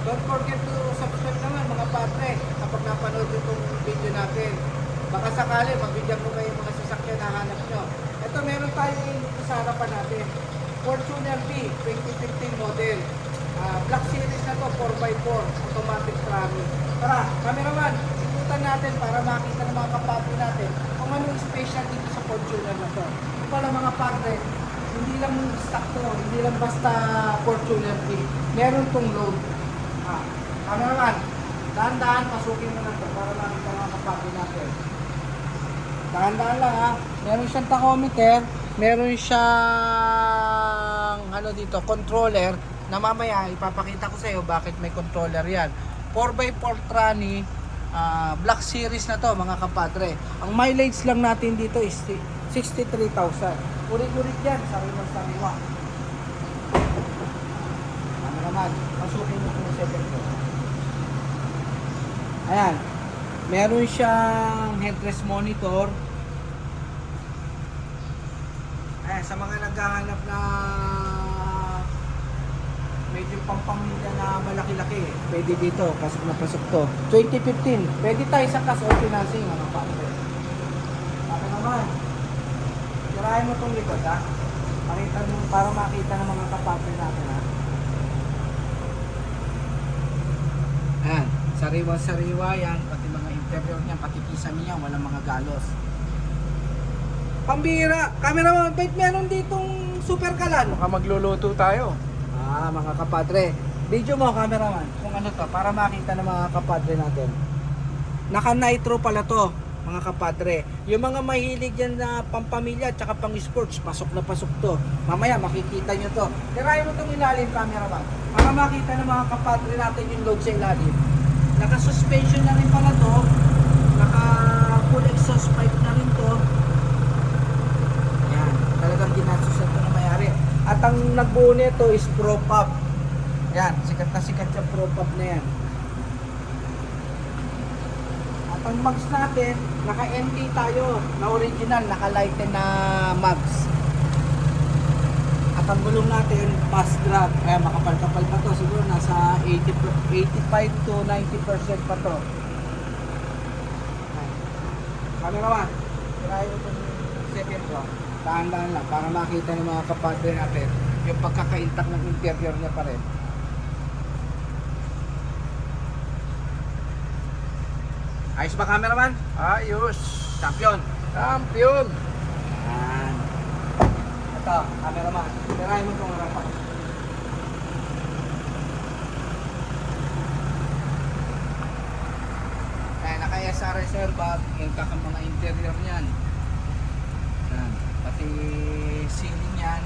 Don't forget to subscribe naman mga padre kapag napanood itong video natin. Baka sakali, mabigyan ko kayo mga sasakyan na hanap nyo. Ito, meron tayong sa harapan natin. Fortuner B, 2015 model. Black Series na to, 4x4, automatic tracking. Tara, cameraman, ikutan natin para makita ng mga kapatid natin kung anong special dito sa Fortuner na to. Ito pala mga padre, hindi lang stock to, hindi lang basta Fortuner B. Meron tong load. Cameraman, dahan-dahan, pasukin mo na to para makita ng mga kapatid natin. Dahan-dahan lang ha. Meron siyang tachometer, meron siyang ano dito, controller na mamaya ipapakita ko sa iyo bakit may controller yan. 4x4 tranny, Black Series na to mga kapadre. Ang mileage lang natin dito is 63,000. Ulit-ulit yan, sariwa-sariwa. Ano naman, pasukin mo kung second ko. Ayan, meron siyang headrest monitor. Ayan, sa mga naghahanap na medyo pampamilya na malaki-laki, pwede dito, pasok na pasok to. 2015, pwede tayo sa cash or financing, ano pa? Baka naman, tirahin mo itong likod ha. Pakita mo, para makita ng mga kapatid natin ha. Ayan, sariwa-sariwa yan, pati mga interior niya, pati kisame niya, walang mga galos. Pambira, cameraman, ba't meron ditong super kalan? Baka magluluto tayo. Mga kapadre, video mo cameraman kung ano to para makita ng mga kapadre natin. Naka nitro pala to mga kapadre. Yung mga mahilig yan na pampamilya at saka pang sports, pasok na pasok to. Mamaya makikita nyo to. Tirahin mo itong ilalim cameraman para makita ng mga kapadre natin yung load sa ilalim. Naka suspension na rin pala to. Naka full exhaust pipe na rin to. Ayan, talagang ginasusan to na mayari. At ang nagbuo nito is Pro Pop. Yan, sikat na sikat sa Pro Pop na yan. At ang mags natin, naka-NT tayo na original, naka-lighten na mags. At ang gulong natin, fast drag. Kaya makapal-kapal pa to. Siguro nasa 85 to 90% pa to. Cameraman, try mo itong second ko. Dahan-dahan lang para makita ng mga kapadre natin yung pagkakaintak ng interior niya pa rin. Ayos ba cameraman? Ayos. Champion! Champion. Yan. Ito, cameraman. Tirahin mo itong harapan. Kaya naka-SRS airbag, yung kakang mga interior niyan. Yan. Pati ceiling yan.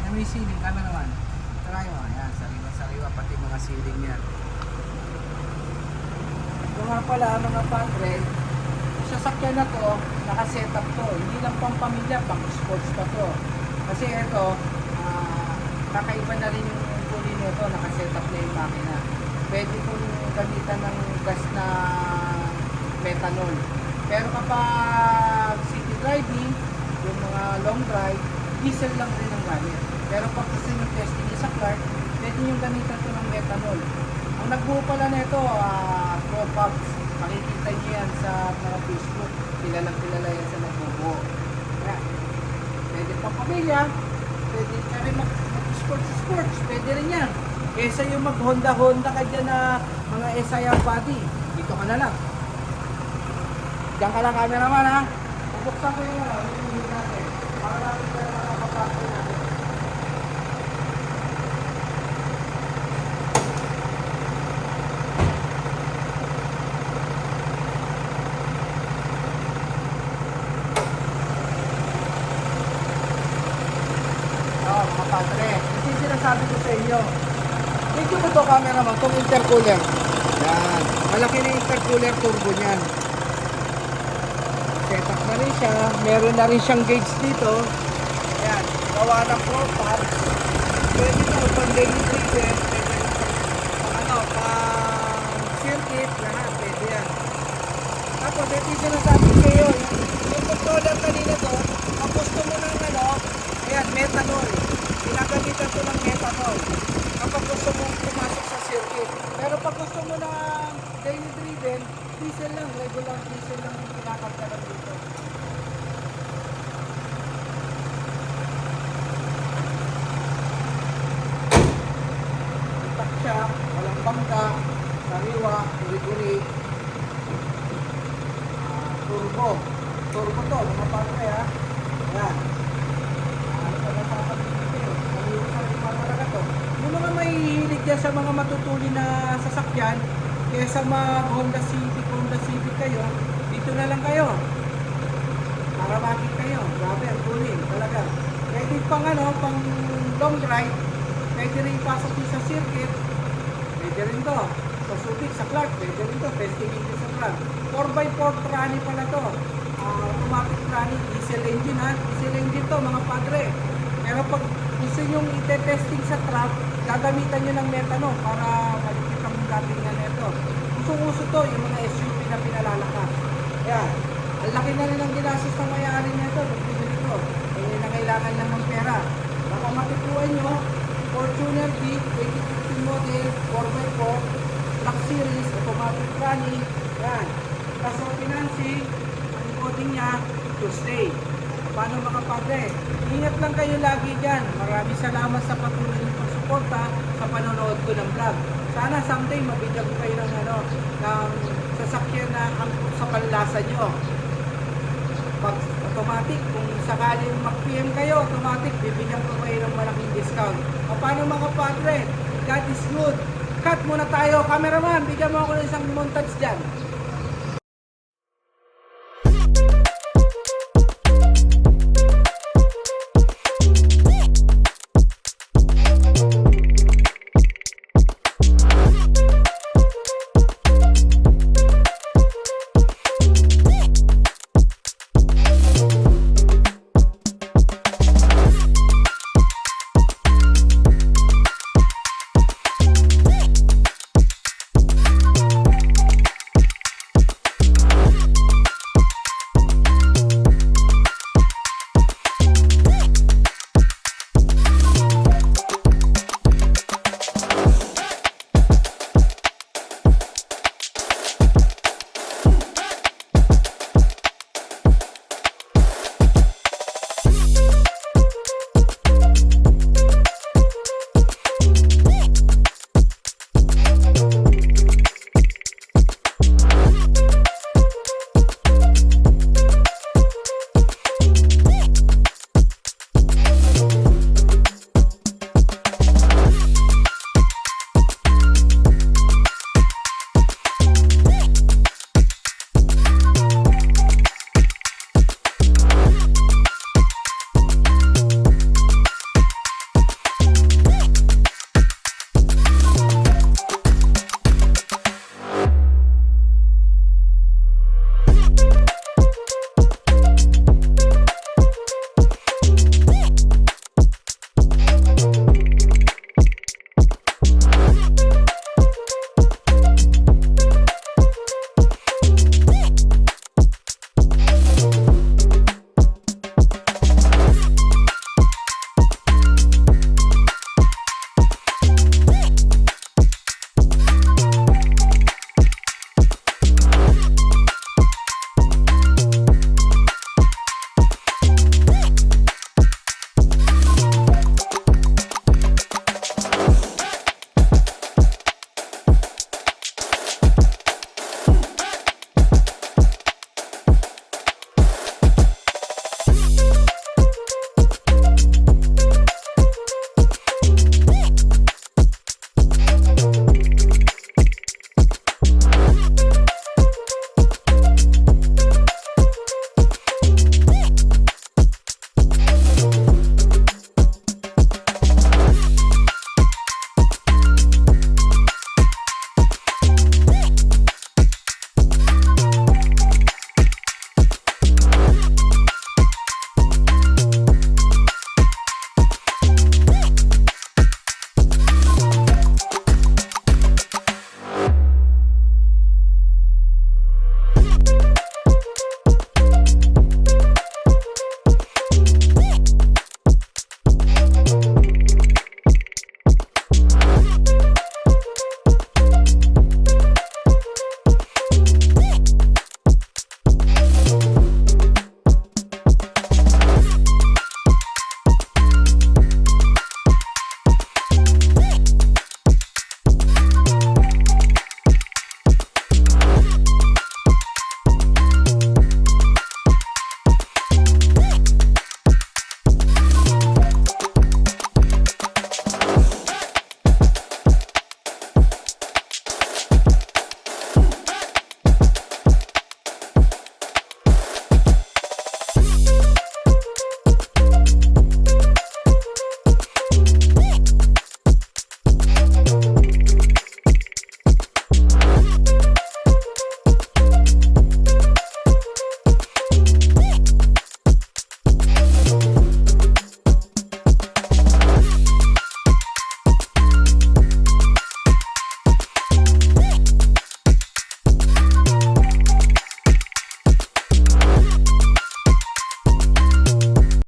Yan may ceiling, cameraman. Tirahin mo. Ayan, sariwa-sariwa. Pati mga ceiling yan. Ito nga pala mga padre, yung sasakyan na to, naka-setup to. Hindi lang pang pamilya, pang sports pa to. Kasi ito, kakaiba na rin yung puli nito, naka-setup na yung makina. Pwede kong gamitan ng gas na methanol. Pero kapag city driving, yung mga long drive, diesel lang rin ang gamit. Pero pag gusto nyo testing sa Clark, pwede nyo gamitan ito ng methanol. Ang nagbuo pala nito, Pro Pops. Makikita nyo yan sa mga Facebook. Kilalang kilala yan sa nagbubuo. Kaya, pwede pang pamilya, pwede ka rin mag-sports, pwede rin yan. Kesa yung mag-Honda ka dyan na mga SIR body, dito ka na lang. Diyan ka lang cameraman ha. Bubuksan ko yung yung natin. Para natin tayo makakapasok natin. Mga padre, kasi sinasabi ko sa inyo, medyo mo to cameraman, itong intercooler. Yan, malaki na intercooler turbo niyan. Setup na rin siya, meron na rin siyang gauge dito. Ayan, gawa ng Pro Pops. Pwede ito, pang daily driver, pwede pang circuit, lahat, pwede yan. Tapos, ito yung sinasabi ko sa'yo, yung controller kanina to, ang gusto mo ng ayan, methanol. Pinagamitan ko ng methanol kapag gusto mong pumasok sa circuit. Pero pag mo ng daily driven, diesel lang, regular diesel lang yung kinakagdagan dito. Itak siya, walang bangka, sariwa, uri-uri. Turbo. Turbo to, mga patre ha. Yan. Ano pa napapagpipil? Sariwa sa lima talaga to. Yung mga may hilig dyan sa mga matutuli na sasakyan, kesa mag Honda Civic kayo, dito na lang kayo. Para makit kayo. Grabe, ang tuloy. Talaga. Pwede pang pang long ride, pwede rin ipasok din sa circuit, pwede rin to. Sa Subic, sa Clark, pwede rin to. Testing din sa Clark. 4x4 tranny pala to. Automatic tranny, diesel engine ha. Diesel engine to mga padre. Pero pag gusto nyo ite-testing sa truck, gagamitan nyo ng methanol para malipit ang dating na neto. Usong-uso to, yung mga SUV na pinalalakas. Ayan. Ang laki na rin ang ginastos ng may-ari nito. Nagbibili ko. Eh, nangailangan lang ng pera. Baka matipuan nyo, Fortuner B, 2015 model, 4x4, Black Series, automatic tranny. Ayan. Kaso financing, ang coding niya, to stay. Paano mga padre? Ingat lang kayo lagi dyan. Maraming salamat sa patuloy ng pagsuporta sa panonood ko ng vlog. Sana someday mabigyan ko kayo ng ng sasakyan na angkop sa panlasa nyo. Pag automatic, kung sakaling mag-PM kayo, automatic, bibigyan ko kayo ng malaking discount. O paano mga padre? God is good. Cut muna tayo. Cameraman, bigyan mo ako ng isang montage dyan.